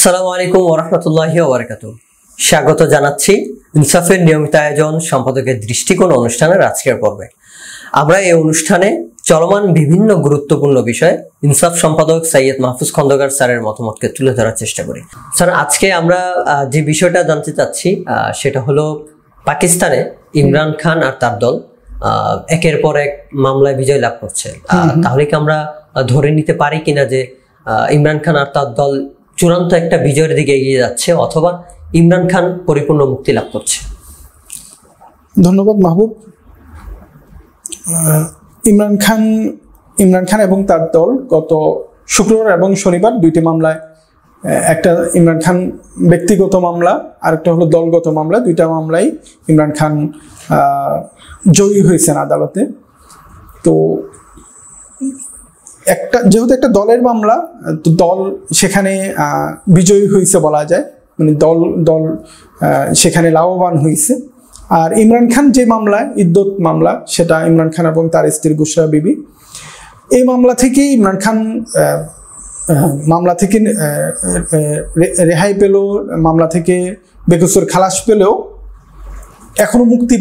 আসসালামু আলাইকুম ওয়া রাহমাতুল্লাহি ওয়া বারাকাতুহু। স্বাগত জানাচ্ছি ইনসাফের নিয়মিত আয়োজন সম্পাদকের দৃষ্টিকোণ অনুষ্ঠানের আজকের পর্বে। আমরা এই অনুষ্ঠানে চলমান বিভিন্ন গুরুত্বপূর্ণ বিষয়ে ইনসাফ সম্পাদক সৈয়দ মাহফুজ খন্দকার স্যারের মতামতকে তুলে ধরার চেষ্টা করি। স্যার, আজকে আমরা যে বিষয়টা জানতে চাচ্ছি সেটা হলো পাকিস্তানে ইমরান খান আর তার দল একের পর এক মামলায় বিজয় লাভ করছে। তাহলে কি আমরা ধরে নিতে পারি কিনা যে ইমরান খান আর তার দল চূড়ান্ত একটা বিজয়ের দিকে এগিয়ে যাচ্ছে, অথবা ইমরান খান পরিপূর্ণ মুক্তি লাভ করছে? ধন্যবাদ মাহবুব। ইমরান খান এবং তার দল গত শুক্রবার এবং শনিবার দুইটি মামলায়, একটা ইমরান খান ব্যক্তিগত মামলা আর একটা হলো দলগত মামলা, দুইটা মামলায় ইমরান খান জয়ী হয়েছেন আদালতে। তো যেহেতু একটা দলের মামলা, তো দল সেখানে বিজয়ী হয়েছে বলা যায়, মানে দল সেখানে লাভবান হয়েছে। আর ইমরান খান যে মামলায় ইদ্যত মামলা, সেটা ইমরান খান এবং তার স্ত্রী বুশরা বিবি, এই মামলা থেকে ইমরান খান মামলা থেকে রেহাই পেল, মামলা থেকে বেকসুর খালাস পেলেও এখনো মুক্তি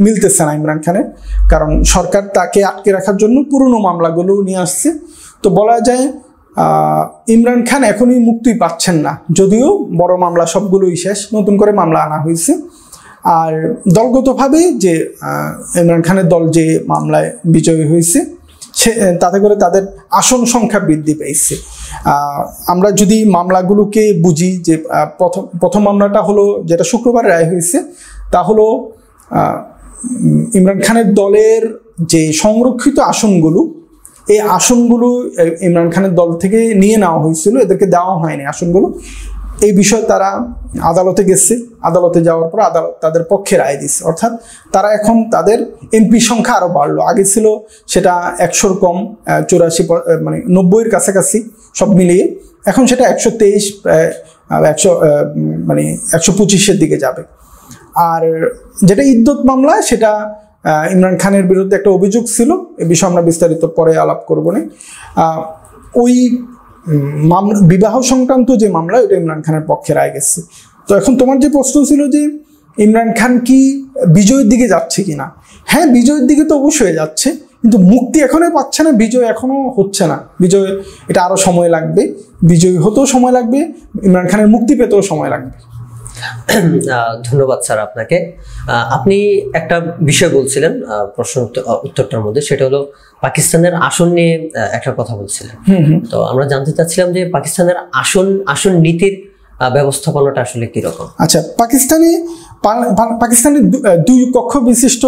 মিলতেছে না ইমরান খানের, কারণ সরকার তাকে আটকে রাখার জন্য পুরনো মামলাগুলো নিয়ে আসছে। তো বলা যায় ইমরান খান এখনই মুক্তি পাচ্ছেন না, যদিও বড় মামলা সবগুলোই শেষ, নতুন করে মামলা আনা হয়েছে। আর দলগতভাবে যে ইমরান খানের দল যে মামলায় বিজয়ী হয়েছে, তাতে করে তাদের আসন সংখ্যা বৃদ্ধি পেয়েছে। আমরা যদি মামলাগুলোকে বুঝি, যে প্রথম মামলাটা হলো যেটা শুক্রবার রায় হয়েছে, তা হলো ইমরান খানের দলের যে সংরক্ষিত আসনগুলো, এই আসনগুলো ইমরান খানের দল থেকে নিয়ে নেওয়া হয়েছিল, এদেরকে দেওয়া হয়নি আসনগুলো। এই বিষয়ে তারা আদালতে গেছে, আদালতে যাওয়ার পর আদালত তাদের পক্ষে রায় দিচ্ছে, অর্থাৎ তারা এখন তাদের এমপি সংখ্যা আরও বাড়লো। আগে ছিল সেটা 100-র কম, 84 মানে 90-এর কাছাকাছি সব মিলিয়ে, এখন সেটা 123 মানে 125-এর দিকে যাবে। আর যেটা ইদ্যত মামলা, সেটা ইমরান খানের বিরুদ্ধে একটা অভিযোগ ছিল, এ বিষয়ে আমরা বিস্তারিত পরে আলাপ করবো না। ওই বিবাহ সংক্রান্ত যে মামলা, ওটা ইমরান খানের পক্ষে রায় গেছে। তো এখন তোমার যে প্রশ্ন ছিল যে ইমরান খান কি বিজয়ের দিকে যাচ্ছে কিনা, হ্যাঁ, বিজয়ের দিকে তো অবশ্যই যাচ্ছে, কিন্তু মুক্তি এখনো পাচ্ছে না, বিজয় এখনো হচ্ছে না। বিজয় এটা আরো সময় লাগবে, বিজয়ী হতেও সময় লাগবে, ইমরান খানের মুক্তি পেতেও সময় লাগবে। ধন্যবাদ স্যার আপনাকে। আপনি একটা বিষয় বলছিলেন প্রশ্ন উত্তরটার মধ্যে, সেটা হলো পাকিস্তানের আসন নিয়ে একটা কথা বলছিলেন। তো আমরা জানতে চাচ্ছিলাম যে পাকিস্তানের আসন নীতির ব্যবস্থাপনাটা আসলে কিরকম? আচ্ছা, পাকিস্তানের দুই কক্ষ বিশিষ্ট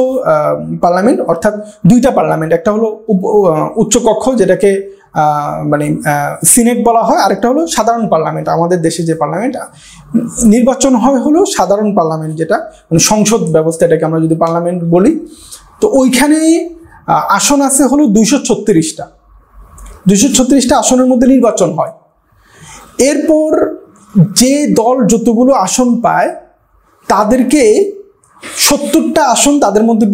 পার্লামেন্ট, অর্থাৎ দুইটা পার্লামেন্ট, একটা হলো উচ্চ কক্ষ যেটাকে মানে সিনেট বলা হয়, আরেকটা হলো সাধারণ পার্লামেন্ট। আমাদের দেশে যে পার্লামেন্ট নির্বাচন হয় হলো সাধারণ পার্লামেন্ট, যেটা মানে সংসদ ব্যবস্থা, এটাকে আমরা যদি পার্লামেন্ট বলি। তো ওইখানে আসন আছে হলো 236টা। 236টা আসনের মধ্যে নির্বাচন হয়। এরপর যে দল যতগুলো আসন পায়, তাদেরকে 70টা আসন তাদের মধ্যে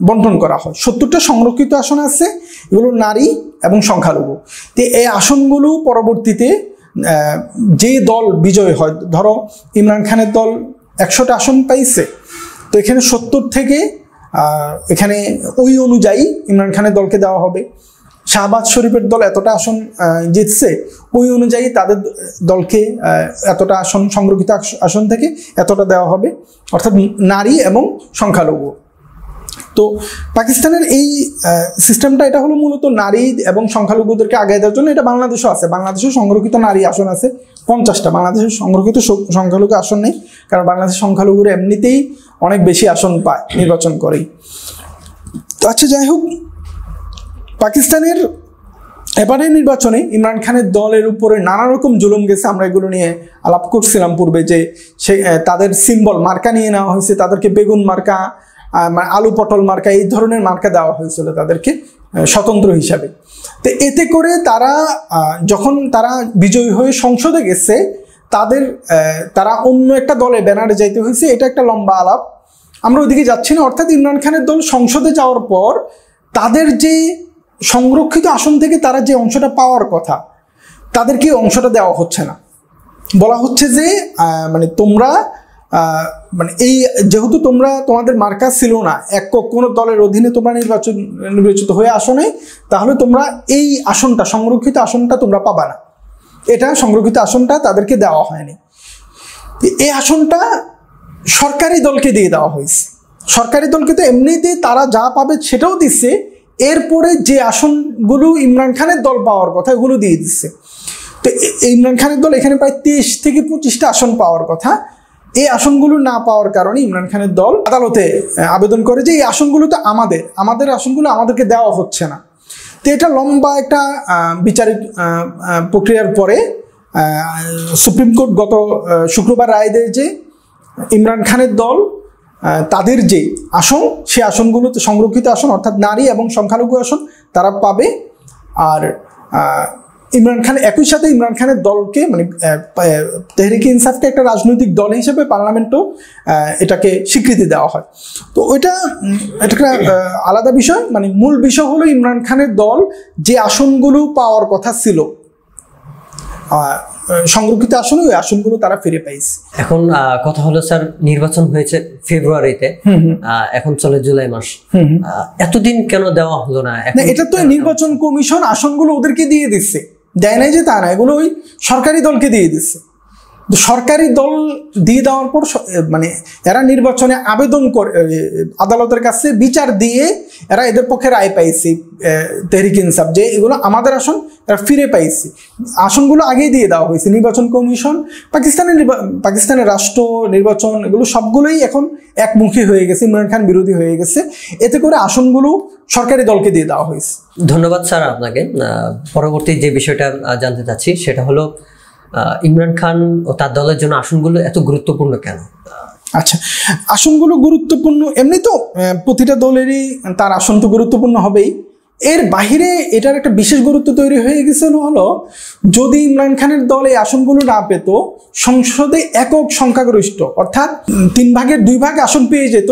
বন্টন করা হয়। 70টা সংরক্ষিত আসন আছে, এগুলো নারী এবং সংখ্যালঘু। তো এই আসনগুলো পরবর্তীতে যে দল বিজয় হয়, ধরো ইমরান খানের দল 100টা আসন পাইছে, তো এখানে 70 থেকে এখানে ওই অনুযায়ী ইমরান খানের দলকে দেওয়া হবে। শাহবাজ শরীফের দল এতটা আসন জিতছে, ওই অনুযায়ী তাদের দলকে এতটা আসন, সংরক্ষিত আসন থেকে এতটা দেওয়া হবে, অর্থাৎ নারী এবং সংখ্যালঘু। তো পাকিস্তানের এই সিস্টেমটা, এটা হলো মূলত নারী এবং সংখ্যালঘুদেরকে আগে দেওয়ার জন্য। এটা বাংলাদেশও আছে, বাংলাদেশেও সংরক্ষিত নারী আসন আছে 50টা। বাংলাদেশের সংরক্ষিত সংখ্যালঘু আসন নেই, কারণ বাংলাদেশের সংখ্যালঘুরা এমনিতেই অনেক বেশি আসন পায় নির্বাচন করেই। তো আচ্ছা, যাই হোক, পাকিস্তানের এবারের নির্বাচনে ইমরান খানের দলের উপরে নানা রকম জুলুম গেছে। আমরা এগুলো নিয়ে আলাপ করছিলাম পূর্বে, যে তাদের সিম্বল মার্কা নিয়ে নেওয়া হয়েছে, তাদেরকে বেগুন মার্কা, আলু পটল মার্কা, এই ধরনের মার্কা দেওয়া হয়েছিল তাদেরকে স্বতন্ত্র হিসাবে। তো এতে করে যখন তারা বিজয়ী হয়ে সংসদে গেছে, তারা অন্য একটা দলে ব্যানারে যাইতে হয়েছে। এটা একটা লম্বা আলাপ, আমরা ওইদিকে যাচ্ছি না। অর্থাৎ ইমরান খানের দল সংসদে যাওয়ার পর তাদের যে সংরক্ষিত আসন থেকে তারা যে অংশটা পাওয়ার কথা, তাদেরকে অংশটা দেওয়া হচ্ছে না। বলা হচ্ছে যে মানে তোমরা মানে এই যেহেতু তোমরা তোমাদের মার্কা ছিল না, কোনো দলের অধীনে তোমরা নির্বাচিত হয়ে আসো নাই, তাহলে তোমরা এই আসনটা, সংরক্ষিত আসনটা তোমরা পাবা না। এটা সংরক্ষিত আসনটা তাদেরকে দেওয়া হয়নি। এই আসনটা সরকারি দলকে দিয়ে দেওয়া হয়েছে। সরকারি দলকে তো এমনিতে তারা যা পাবে সেটাও দিচ্ছে, এরপরে যে আসনগুলো ইমরান খানের দল পাওয়ার কথা ওগুলো দিয়ে দিচ্ছে। তো ইমরান খানের দল এখানে প্রায় 23 থেকে 25টা আসন পাওয়ার কথা। এই আসনগুলো না পাওয়ার কারণে ইমরান খানের দল আদালতে আবেদন করে যে এই আসনগুলো তো আমাদের আসনগুলো আমাদেরকে দেওয়া হচ্ছে না। তো এটা লম্বা একটা বিচারিক প্রক্রিয়ার পরে সুপ্রিম কোর্ট গত শুক্রবার রায় দেয় যে ইমরান খানের দল তাদের যে আসন, সে আসনগুলোতে সংরক্ষিত আসন অর্থাৎ নারী এবং সংখ্যালঘু আসন তারা পাবে। আর ইমরান খান একই সাথে ইমরান খানের দলকে মানে তেহরিকে ইনসাফকে একটা রাজনৈতিক দল হিসেবে পার্লামেন্টও এটাকে স্বীকৃতি দেওয়া হয়। তো এটা একটা আলাদা বিষয়। মানে মূল বিষয় হলো ইমরান খানের দল যে আসনগুলো পাওয়ার কথা ছিল সংরক্ষিত আসন, ওই আসনগুলো তারা ফিরে পাইছে। এখন কথা হলো স্যার, নির্বাচন হয়েছে ফেব্রুয়ারিতে, এখন চলে জুলাই মাস, এতদিন কেন দেওয়া হলো না? এটা তো নির্বাচন কমিশন আসনগুলো ওদেরকে দিয়ে দিচ্ছে, দেয় নাই যে তা না, এগুলো ওই সরকারি দলকে দিয়ে দিচ্ছে। সরকারি দল দিয়ে দেওয়ার পর মানে এরা নির্বাচনে আবেদন করে আদালতের কাছে বিচার দিয়ে এরা এদের পক্ষে রায় পাইছে তেহরিক ইনসাফ যে এগুলো আমাদের আসন, এরা ফিরে পাইছে। আসনগুলো আগেই দিয়ে দেওয়া হয়েছে। নির্বাচন কমিশন, পাকিস্তানের রাষ্ট্র নির্বাচন, এগুলো সবগুলোই এখন একমুখী হয়ে গেছে, ইমরান খান বিরোধী হয়ে গেছে। এতে করে আসনগুলো সরকারি দলকে দিয়ে দেওয়া হয়েছে। ধন্যবাদ স্যার আপনাকে। পরবর্তী যে বিষয়টা জানতে চাচ্ছি সেটা হলো ইমরান খান ও তার দলের জন্য আসনগুলো এত গুরুত্বপূর্ণ কেন? আচ্ছা, আসনগুলো গুরুত্বপূর্ণ এমনি তো প্রতিটা দলেরই তার আসন তো গুরুত্বপূর্ণ হবেই। এর বাহিরে এটার একটা বিশেষ গুরুত্ব তৈরি হয়ে গেছিল হলো, যদি ইমরান খানের দল এই আসনগুলো না পেত, সংসদে একক সংখ্যাগরিষ্ঠ অর্থাৎ 3/2 আসন পেয়ে যেত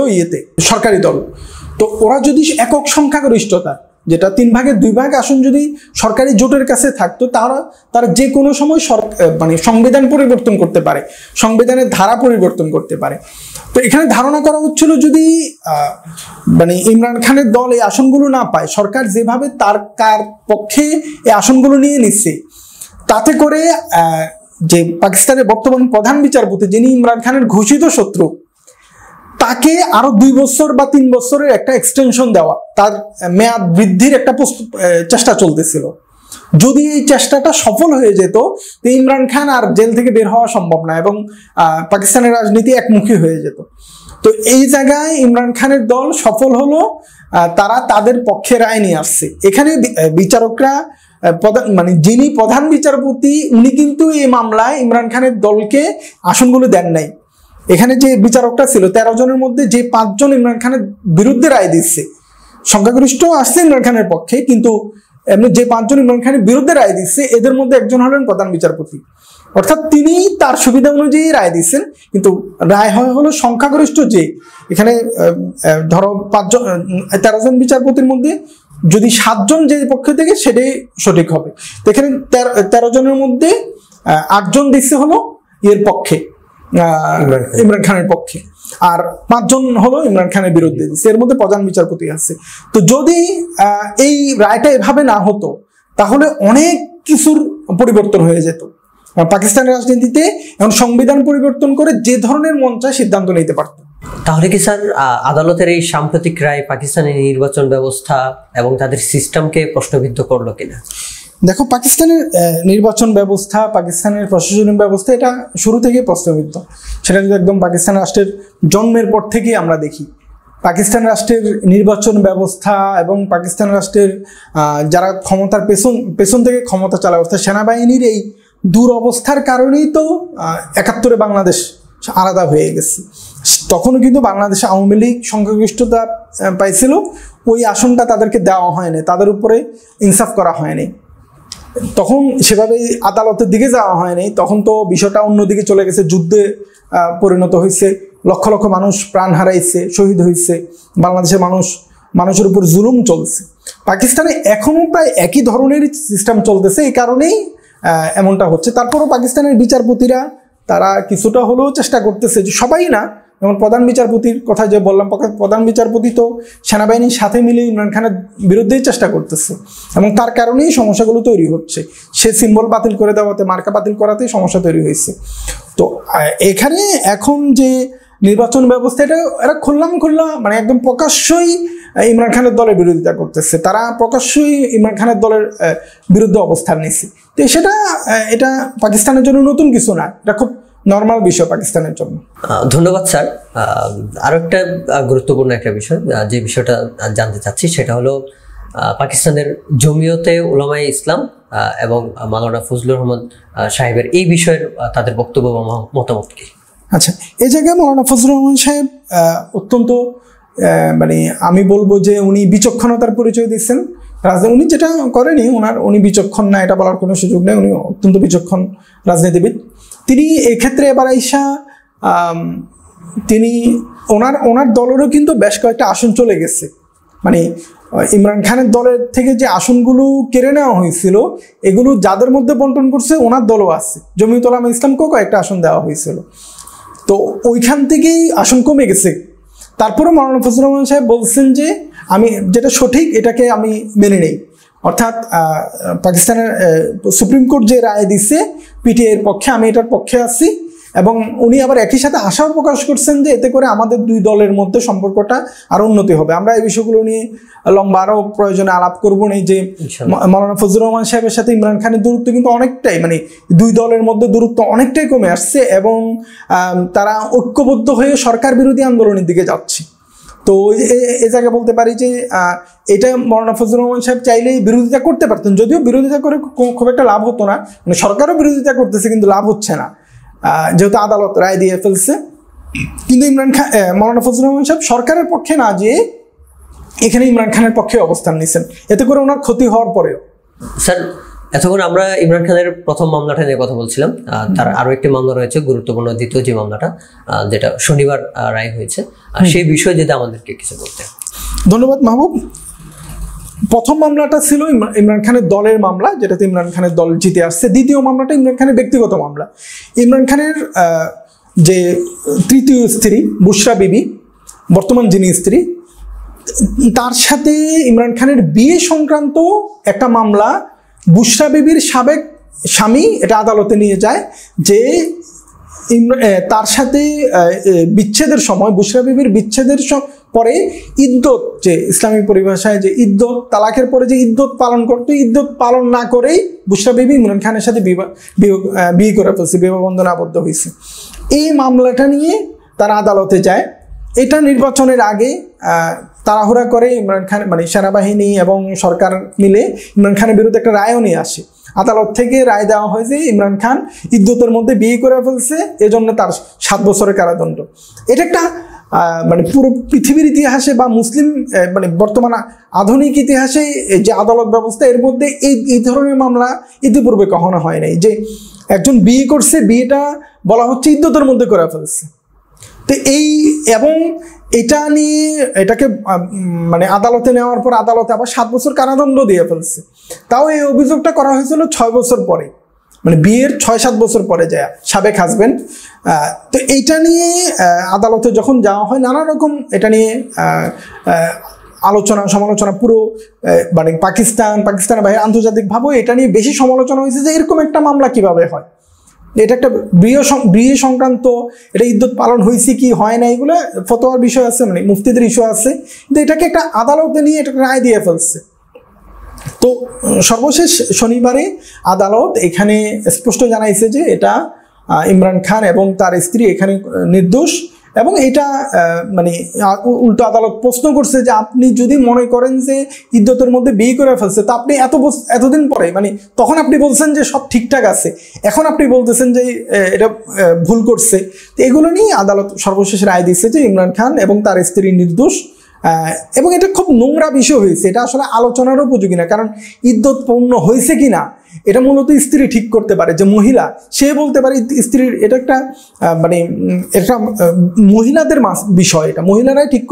সরকারি দল। তো ওরা যদি একক সংখ্যাগরিষ্ঠতা, যেটা 3/2 আসন যদি সরকারি জোটের কাছে থাকতো, তারা যে কোনো সময় মানে সংবিধান পরিবর্তন করতে পারে, সংবিধানের ধারা পরিবর্তন করতে পারে। তো এখানে ধারণা করা হচ্ছিল যদি মানে ইমরান খানের দল এই আসনগুলো না পায়, সরকার যেভাবে কার পক্ষে এই আসনগুলো নিয়ে নিচ্ছে, তাতে করে যে পাকিস্তানের বর্তমান প্রধান বিচারপতি, যিনি ইমরান খানের ঘোষিত শত্রু, তাকে আরো 2 বছর বা 3 বছরের একটা এক্সটেনশন দেওয়া, তার মেয়াদ বৃদ্ধির একটা চেষ্টা চলতেছিল। যদি এই চেষ্টাটা সফল হয়ে যেত, তো ইমরান খান আর জেল থেকে বের হওয়া সম্ভব না এবং পাকিস্তানের রাজনীতি একমুখী হয়ে যেত। তো এই জায়গায় ইমরান খানের দল সফল হলো, তারা তাদের পক্ষে রায় নিয়ে আসছে। এখানে বিচারকরা মানে যিনি প্রধান বিচারপতি, উনি কিন্তু এই মামলায় ইমরান খানের দলকে আসনগুলো দেন নাই। এখানে যে বিচারকটা ছিল 13 জনের মধ্যে যে 5 জন ইমরান খানের বিরুদ্ধে রায় দিচ্ছে, সংখ্যাগরিষ্ঠ আসছে ইমরান খানের পক্ষে, কিন্তু এমনি যে 5 জন ইমরান খানের বিরুদ্ধে রায় দিচ্ছে, এদের মধ্যে একজন হলেন প্রধান বিচারপতি। অর্থাৎ তিনি তার সুবিধা অনুযায়ী রায় দিচ্ছেন, কিন্তু রায় হলো সংখ্যাগরিষ্ঠ যে এখানে ধরো 13 জন বিচারপতির মধ্যে যদি 7 জন যে পক্ষে থেকে, সেটাই সঠিক হবে। তো এখানে 13 জনের মধ্যে 8 জন দিচ্ছে হলো এর পক্ষে, ইমরান খানের পক্ষে, আর 5 জন হলো ইমরান খানের বিরুদ্ধে। এর মধ্যে প্রধান বিচারপতি আছে। তো যদি এই রায়টা এভাবে না হতো, তাহলে অনেক কিছুর পরিবর্তন হয়ে যেত পাকিস্তানের রাজনীতিতে। এখন সংবিধান পরিবর্তন করে যে ধরনের মন চায় সিদ্ধান্ত নিতে পারত। তাহলে কি স্যার আদালতের এই সাম্প্রতিক রায় পাকিস্তানের নির্বাচন ব্যবস্থা এবং তাদের সিস্টেমকে প্রশ্নবিদ্ধ করলো কিনা? দেখো, পাকিস্তানের নির্বাচন ব্যবস্থা, পাকিস্তানের প্রশাসনিক ব্যবস্থা, এটা শুরু থেকেই প্রশ্নবিদ্ধ। সেটা যদি একদম পাকিস্তান রাষ্ট্রের জন্মের পর থেকেই আমরা দেখি, পাকিস্তান রাষ্ট্রের নির্বাচন ব্যবস্থা এবং পাকিস্তান রাষ্ট্রের যারা ক্ষমতার পেছন থেকে ক্ষমতা চালায়, অর্থাৎ সেনাবাহিনীর এই দুরবস্থার কারণেই তো 71-এ বাংলাদেশ আলাদা হয়ে গেছে। তখনও কিন্তু বাংলাদেশে আওয়ামী লীগ সংখ্যাগরিষ্ঠতা পাইছিল, ওই আসনটা তাদেরকে দেওয়া হয়নি, তাদের উপরে ইনসাফ করা হয়নি। তখন সেভাবে আদালতের দিকে যাওয়া হয়নি, তখন তো বিষয়টা অন্যদিকে চলে গেছে, যুদ্ধে পরিণত হয়েছে, লক্ষ লক্ষ মানুষ প্রাণ হারাইছে, শহীদ হয়েছে, বাংলাদেশের মানুষের উপর জুলুম চলছে। পাকিস্তানে এখনো প্রায় একই ধরনের সিস্টেম চলতেছে, এই কারণেই এমনটা হচ্ছে। তারপরও পাকিস্তানের বিচারপতিরা তারা কিছুটা হলেও চেষ্টা করতেছে, যে সবাই না, যেমন প্রধান বিচারপতির কথা যে বললাম, প্রধান বিচারপতি তো সেনাবাহিনীর সাথে মিলে ইমরান খানের বিরুদ্ধেই চেষ্টা করতেছে এবং তার কারণেই সমস্যাগুলো তৈরি হচ্ছে। সে সিম্বল বাতিল করে দেওয়াতে, মার্কা বাতিল করাতেই সমস্যা তৈরি হয়েছে। তো এখানে এখন যে নির্বাচন ব্যবস্থা, এরা খোল্লা মানে একদম প্রকাশ্যই ইমরান খানের দলের বিরোধিতা করতেছে, তারা প্রকাশ্যই ইমরান খানের দলের বিরুদ্ধে অবস্থান নিচ্ছে। তো এটা পাকিস্তানের জন্য নতুন কিছু না, এটা খুব নর্মাল বিষয় পাকিস্তানের জন্য। ধন্যবাদ স্যার। আরো একটা গুরুত্বপূর্ণ একটা বিষয়, যে বিষয়টা জানতে চাচ্ছি সেটা হলো পাকিস্তানের জমিয়তে উলামায়ে ইসলাম এবং মাওলানা ফজলুর রহমান সাহেবের এই বিষয়ের তাদের বক্তব্য বা মতামত কি? আচ্ছা, এই জায়গায় মাওলানা ফজলুর রহমান সাহেব অত্যন্ত মানে আমি বলবো যে উনি বিচক্ষণতার পরিচয় দিচ্ছেন। উনি যেটা করেনি, উনি বিচক্ষণ না এটা বলার কোনো সুযোগ নেই, উনি অত্যন্ত বিচক্ষণ রাজনীতিবিদ। তিনি এক্ষেত্রে এবার আইসা তিনি ওনার দলেরও কিন্তু বেশ কয়েকটা আসন চলে গেছে, মানে ইমরান খানের দলের থেকে যে আসনগুলো কেড়ে নেওয়া হয়েছিল এগুলো যাদের মধ্যে বন্টন করছে ওনার দলও আছে, জমিয়তুল উলামা ইসলামকেও কয়েকটা আসন দেওয়া হয়েছিল। তো ওইখান থেকেই আসন কমে গেছে। তারপরে মাওলানা ফজলুর রহমান সাহেব বলছেন যে আমি যেটা সঠিক এটাকে আমি মেনে নেই, অর্থাৎ পাকিস্তানের সুপ্রিম কোর্ট যে রায় দিচ্ছে পিটিআই এর পক্ষে, আমি এটার পক্ষে আছি। এবং উনি আবার একই সাথে আশাও প্রকাশ করছেন যে এতে করে আমাদের দুই দলের মধ্যে সম্পর্কটা আরও উন্নতি হবে। আমরা এই বিষয়গুলো নিয়ে লম্বা আরও প্রয়োজনে আলাপ করবো না। যে মাওলানা ফজলুর রহমান সাহেবের সাথে ইমরান খানের দূরত্ব কিন্তু অনেকটাই, মানে দুই দলের মধ্যে দূরত্ব অনেকটাই কমে আসছে এবং তারা ঐক্যবদ্ধ হয়ে সরকার বিরোধী আন্দোলনের দিকে যাচ্ছে। তো এই জায়গায় বলতে পারি যে এটা মাওলানা ফজলুর রহমান সাহেব চাইলেই বিরোধিতা করতে পারতেন, যদিও বিরোধিতা করে খুব একটা লাভ হতো না, মানে সরকারও বিরোধিতা করতেছে কিন্তু লাভ হচ্ছে না, যেহেতু আদালত রায় দিয়ে ফেলছে। কিন্তু মাওলানা ফজলুর রহমান সাহেব সরকারের পক্ষে না যেয়ে এখানে ইমরান খানের পক্ষে অবস্থান নিয়েছেন, এতে করে ওনার ক্ষতি হওয়ার পরেও। স্যার, এতক্ষণ আমরা ইমরান খানের প্রথম মামলাটা নিয়ে কথা বলছিলাম, তার আরো একটি মামলা রয়েছে গুরুত্বপূর্ণ, দ্বিতীয় যে মামলাটা যেটা শনিবার রায় হয়েছে, সেই বিষয়ে যদি আমাদেরকে কিছু বলতে। ধন্যবাদ মাহবুব। প্রথম মামলাটা ছিল ইমরান খানের দলের মামলা, যেটাতে ইমরান খানের দল জিতে আসছে। দ্বিতীয় মামলাটা ইমরান খানের ব্যক্তিগত মামলা। ইমরান খানের যে তৃতীয় স্ত্রী বুশরা বিবি, বর্তমান যিনি স্ত্রী, তার সাথে ইমরান খানের বিয়ে সংক্রান্ত একটা মামলা বুশরা বিবির সাবেক স্বামী এটা আদালতে নিয়ে যায় যে তার সাথে বিচ্ছেদের সময়, বুশরা বিবির বিচ্ছেদের পরে ইদ্যত, যে ইসলামী পরিভাষায় যে ইদ্যত, তালাকের পরে যে ইদ্যত পালন করতো, ইদ্যত পালন না করেই বুশরা বিবি ইমরান খানের সাথে বিয়ে করে ফেলছে, বিবাহ বন্ধনে আবদ্ধ হয়েছে। এই মামলাটা নিয়ে তারা আদালতে যায়। এটা নির্বাচনের আগে তাড়াহুড়া করে ইমরান খান, মানে সেনাবাহিনী এবং সরকার মিলে ইমরান খানের বিরুদ্ধে একটা রায়ও নিয়ে আসে। আদালত থেকে রায় দেওয়া হয় যে ইমরান খান ইদ্যতের মধ্যে বিয়ে করে ফেলছে, এজন্য তার 7 বছরের কারাদণ্ড। এটা একটা মানে পুরো পৃথিবীর ইতিহাসে বা মুসলিম মানে বর্তমান আধুনিক ইতিহাসে যে আদালত ব্যবস্থা, এর মধ্যে এই ধরনের মামলা ইতিপূর্বে কখনো হয় নাই, যে একজন বিয়ে করছে, বিয়েটা বলা হচ্ছে ইদ্যতের মধ্যে করে ফেলছে। তো এবং এটা নিয়ে এটাকে মানে আদালতে নেওয়ার পর আদালতে আবার 7 বছর কারাদণ্ড দিয়ে ফেলছে। তাও এই অভিযোগটা করা হয়েছিল 6 বছর পরে, মানে বিয়ের 6-7 বছর পরে যায় সাবেক হাজবেন্ড। তো এইটা নিয়ে আদালতে যখন যাওয়া হয়, নানা রকম এটা নিয়ে আলোচনা সমালোচনা, পুরো মানে পাকিস্তানের বাইরে আন্তর্জাতিকভাবেও এটা নিয়ে বেশি সমালোচনা হয়েছে যে এরকম একটা মামলা কিভাবে হয়, এটা একটা বিয়ে সংক্রান্ত, এটা ইদ্যত পালন হয়েছে কি হয় না, এগুলো ফতোয়ার বিষয় আছে, মানে মুফতিদের ইস্যু আছে। কিন্তু এটাকে একটা আদালতে নিয়ে এটা রায় দিয়ে ফেলছে। তো সর্বশেষ শনিবারে আদালত এখানে স্পষ্ট জানাইছে যে এটা ইমরান খান এবং তার স্ত্রী এখানে নির্দোষ। এবং এটা মানে উল্টো আদালত প্রশ্ন করছে যে আপনি যদি মনে করেন যে ইদ্যতের মধ্যে বিয়ে করে ফেলছে, তা আপনি এতদিন পরে, মানে তখন আপনি বলছেন যে সব ঠিকঠাক আছে, এখন আপনি বলতেছেন যে এটা ভুল করছে। তো এগুলো নিয়ে আদালত সর্বশেষ রায় দিচ্ছে যে ইমরান খান এবং তার স্ত্রী নির্দোষ। এবং এটা খুব নোংরা বিষয় হয়েছে, এটা আসলে আলোচনার উপযোগী না, কারণ ইদ্যত পূর্ণ হয়েছে কিনা এটা মূলত স্ত্রী ঠিক করতে পারে, যে মহিলা সে বলতে পারে স্ত্রীর এটা একটা মানে এটা মহিলাদের বিষয়, এটা মহিলারাই ঠিক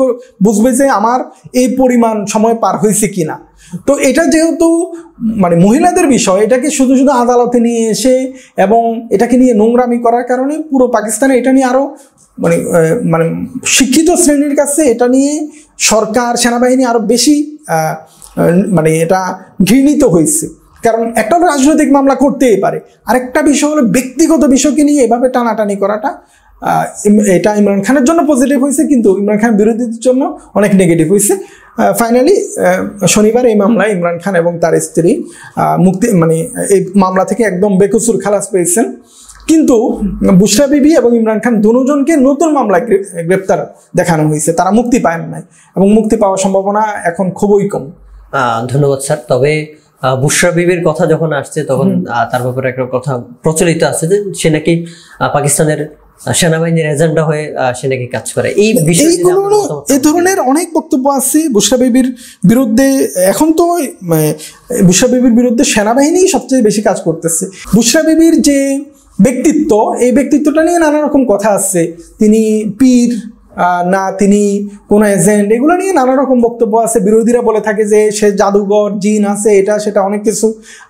বুঝবে যে আমার এই পরিমাণ সময় পার হয়েছে কিনা। তো এটা যেহেতু মানে মহিলাদের বিষয়, এটাকে শুধু শুধু আদালতে নিয়ে এসে এবং এটাকে নিয়ে নোংরামি করার কারণে পুরো পাকিস্তানে এটা নিয়ে আরো মানে মানে শিক্ষিত শ্রেণীর কাছে এটা নিয়ে সরকার সেনাবাহিনী আরো বেশি মানে এটা ঘৃণিত হয়েছে। কারণ একটা রাজনৈতিক মামলা করতেই পারে, আরেকটা বিষয় হলো ব্যক্তিগত বিষয়কে নিয়ে এভাবে টানাটানি করাটা, এটা ইমরান খানের জন্য পজিটিভ হয়েছে, কিন্তু ইমরান খান বিরোধীদের জন্য অনেক নেগেটিভ হয়েছে। ফাইনালি শনিবার এই মামলায় ইমরান খান এবং তার স্ত্রী মুক্তি মানে এই মামলা থেকে একদম বেকসুর খালাস পেয়েছেন। কিন্তু বুশরা বিবি এবং ইমরান খান দুজনকে নতুন মামলায় গ্রেপ্তার দেখানো হয়েছে, তারা মুক্তি পায় নাই এবং মুক্তি পাওয়ার সম্ভাবনা এখন খুবই কম। ধন্যবাদ স্যার। তবে বুশরা বিবির কথা যখন আসছে তখন তার ব্যাপারে একটা কথা প্রচলিত আছে যে সে নাকি পাকিস্তানের সেনাবাহিনীর এজেন্ডা হয়ে সে নাকি কাজ করে। এই ধরনের অনেক বক্তব্য আছে বুশরা বিবির বিরুদ্ধে। এখন তো বুশরা বিবির বিরুদ্ধে সেনাবাহিনী সবচেয়ে বেশি কাজ করতেছে। বুশরা বিবির যে ব্যক্তিত্ব, এই ব্যক্তিত্বটা নিয়ে নানা রকম কথা আছে, তিনি পীর না তিনি কোনো এজেন্ট, এগুলো নিয়ে নানা রকম বক্তব্য আছে। বিরোধীরা বলে থাকে যে সে জাদুঘর, জিন আছে, এটা সেটা অনেক কিছু।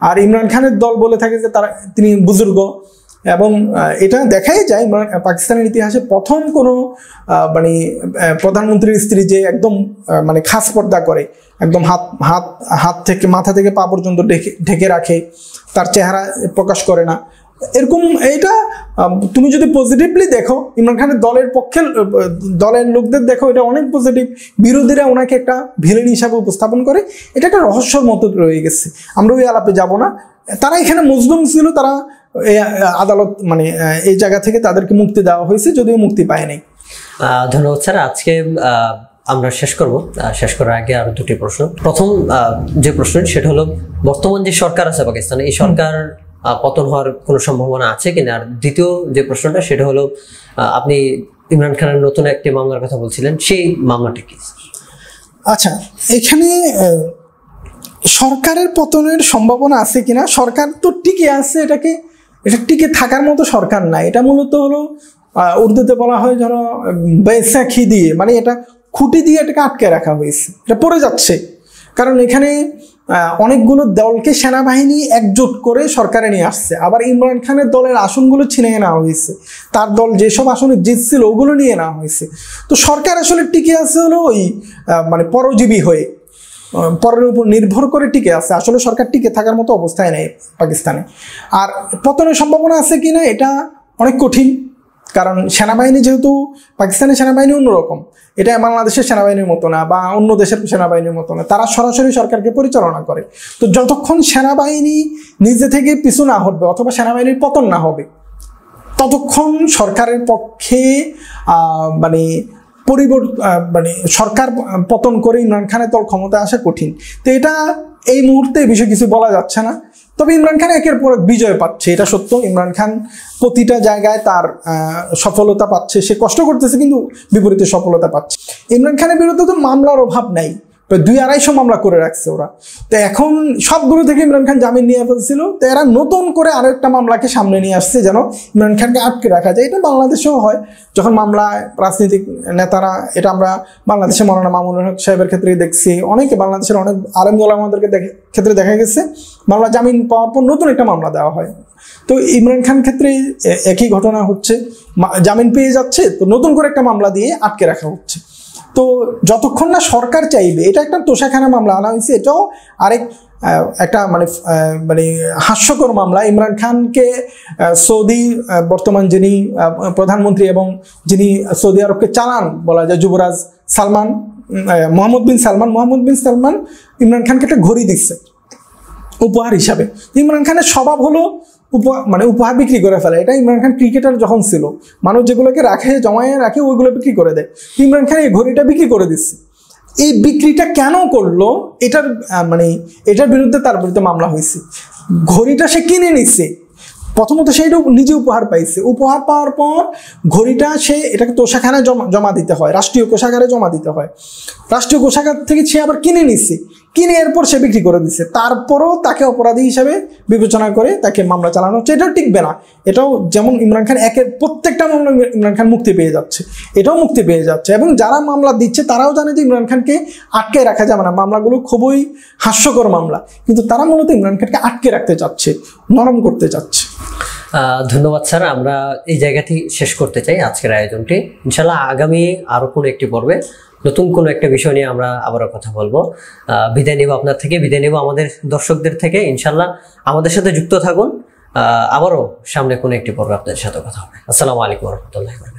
আর ইমরান খানের দল বলে থাকে যে তিনি বুজুর্গ। এবং এটা দেখাই যায় পাকিস্তানের ইতিহাসে প্রথম কোনো মানে প্রধানমন্ত্রীর স্ত্রী যে একদম মানে খাস পর্দা করে, একদম হাত থেকে মাথা থেকে পা পর্যন্ত ঢেকে রাখে, তার চেহারা প্রকাশ করে না, এরকম। এটা তুমি যদি পজিটিভলি দেখো, ইমরান খানের দলের লোকদের দেখো, এটা অনেক পজিটিভ। বিরোধীরা ওনাকে একটা ভিলেন হিসাবে উপস্থাপন করে, এটা একটা রহস্যর মতো রয়ে গেছে। আমরা ওই আলাপে যাব না। তারা এখানে মজলুম ছিল, তারা আদালত মানে এই জায়গা থেকে তাদেরকে মুক্তি দেওয়া হয়েছে, যদিও মুক্তি পায়নি। ধন্যবাদ স্যার। আজকে আমরা শেষ করব। শেষ করার আগে আরো দুটি প্রশ্ন। প্রথম যে প্রশ্ন সেটা হলো, বর্তমান যে সরকার আছে পাকিস্তানে, এই সরকার পতন হওয়ার কোনো সম্ভাবনা আছে কিনা? আর দ্বিতীয় যে প্রশ্নটা সেটা হলো, আপনি ইমরান খানের নতুন একটি মামলার কথা বলছিলেন, সেই মামলাটি কি? আচ্ছা, এখানে সরকারের পতনের সম্ভাবনা আছে কিনা, সরকার তো টিকে আছে, এটা টিকে থাকার মতো সরকার নাই। এটা মূলত হলো উর্দুতে বলা হয় ধরো বেসাখি দিয়ে, মানে এটা খুঁটি দিয়ে এটাকে আটকে রাখা হয়েছে, এটা পড়ে যাচ্ছে। কারণ এখানে অনেকগুলো দলকে সেনাবাহিনী একজোট করে সরকারে নিয়ে আসছে, আবার ইমরান খানের দলের আসনগুলো ছিনিয়ে নেওয়া হয়েছে, তার দল যেসব আসনে জিতছিল ওগুলো নিয়ে নেওয়া হয়েছে। তো সরকার আসলে টিকে আছে হলো ওই মানে পরজীবী হয়ে, পরের উপর নির্ভর করে টিকে আছে। আসলে সরকার টিকে থাকার মতো অবস্থায় নেই পাকিস্তানে। আর পতনের সম্ভাবনা আছে কিনা এটা অনেক কঠিন, কারণ সেনাবাহিনী যেহেতু পাকিস্তানের সেনাবাহিনী অন্যরকম, এটা বাংলাদেশের সেনাবাহিনীর মতো না বা অন্য দেশের সেনাবাহিনীর মতো না, তারা সরাসরি সরকারকে পরিচালনা করে। তো যতক্ষণ সেনাবাহিনী নিজে থেকে পিছু না হটবে অথবা সেনাবাহিনীর পতন না হবে, ততক্ষণ সরকারের পক্ষে মানে মানে সরকার পতন করে ইমরান খানের দল ক্ষমতায় আসা কঠিন। তো এটা এই মুহূর্তে এই বিষয়ে কিছু বলা যাচ্ছে না। তবে ইমরান খান একের পর এক বিজয় পাচ্ছে, এটা সত্য। ইমরান খান প্রতিটা জায়গায় তার সফলতা পাচ্ছে, সে কষ্ট করতেছে কিন্তু বিপরীতে সফলতা পাচ্ছে। ইমরান খানের বিরুদ্ধে তো মামলার অভাব নাই, 200-250 মামলা করে রাখছে ওরা। তো এখন সবগুলো থেকে ইমরান খান জামিন নিয়ে ফেলছিল, তো এরা নতুন করে আরো একটা মামলাকে সামনে নিয়ে আসছে যেন ইমরান খানকে আটকে রাখা যায়। এটা বাংলাদেশেও হয়, যখন মামলায় রাজনৈতিক নেতারা, এটা আমরা বাংলাদেশে মৌলানা মামুনুল হক সাহেবের ক্ষেত্রেই দেখছি, অনেকে বাংলাদেশের অনেক আলেম ওলামাদেরকে ক্ষেত্রে দেখা গেছে মামলা জামিন পাওয়ার পর নতুন একটা মামলা দেওয়া হয়। তো ইমরান খান ক্ষেত্রে একই ঘটনা হচ্ছে, জামিন পেয়ে যাচ্ছে তো নতুন করে একটা মামলা দিয়ে আটকে রাখা হচ্ছে। তো যতক্ষণ না সরকার চাইবে, এটা একটা তোষাখানা মামলা আনা হয়েছে। এটাও আরেক একটা মানে হাস্যকর মামলা। ইমরান খানকে সৌদি বর্তমান যিনি প্রধানমন্ত্রী এবং যিনি সৌদি আরবকে চালান বলা যায় যুবরাজ সালমান, মোহাম্মদ বিন সালমান ইমরান খানকে একটা ঘড়ি দিচ্ছে উপহার হিসাবে। ইমরান খানের স্বভাব হলো উপহার বিক্রি করে ফেলে। এটা ইমরান খান ক্রিকেটার যখন ছিল, মানুষ যেগুলোকে জমায়ে রাখে ওইগুলো বিক্রি করে দেয়। ইমরান খান এই ঘড়িটা বিক্রি করে দিচ্ছে। এই বিক্রিটা কেন করলো, এটার বিরুদ্ধে তার বিরুদ্ধে মামলা হয়েছে। ঘড়িটা সে কিনে নিচ্ছে, প্রথমত সে এটা নিজে উপহার পাইছে, উপহার পাওয়ার পর ঘড়িটা সে এটাকে তোষাখানায় জমা দিতে হয়, রাষ্ট্রীয় কোষাগারে জমা দিতে হয়। রাষ্ট্রীয় কোষাগার থেকে সে আবার কিনে নিচ্ছে, কিনে এরপর সে বিক্রি করে দিচ্ছে, তারপরও তাকে অপরাধী হিসাবে বিবেচনা করে তাকে মামলা চালানো হচ্ছে। এটাও টিকবে না। এটাও যেমন ইমরান খান প্রত্যেকটা মামলা ইমরান খান মুক্তি পেয়ে যাচ্ছে, এটাও মুক্তি পেয়ে যাচ্ছে। এবং যারা মামলা দিচ্ছে তারাও জানে যে ইমরান খানকে আটকে রাখা যাবে না। মামলাগুলো খুবই হাস্যকর মামলা, কিন্তু তারা মূলত ইমরান খানকে আটকে রাখতে চাচ্ছে, নরম করতে চাচ্ছে। ধন্যবাদ স্যার, আমরা এই জায়গাটি শেষ করতে চাই আজকের আয়োজনটি। ইনশাল্লাহ আগামী আরো কোনো একটি পর্বে নতুন কোনো একটা বিষয় নিয়ে আমরা আবারও কথা বলবো। বিদায় নেব আপনার থেকে, বিদায় নেব আমাদের দর্শকদের থেকে। ইনশাল্লাহ আমাদের সাথে যুক্ত থাকুন, আবারও সামনে কোনো একটি পর্বে আপনাদের সাথে কথা হবে। আসসালামু আলাইকুম ওয়া রাহমাতুল্লাহি ওয়া বারাকাতুহু।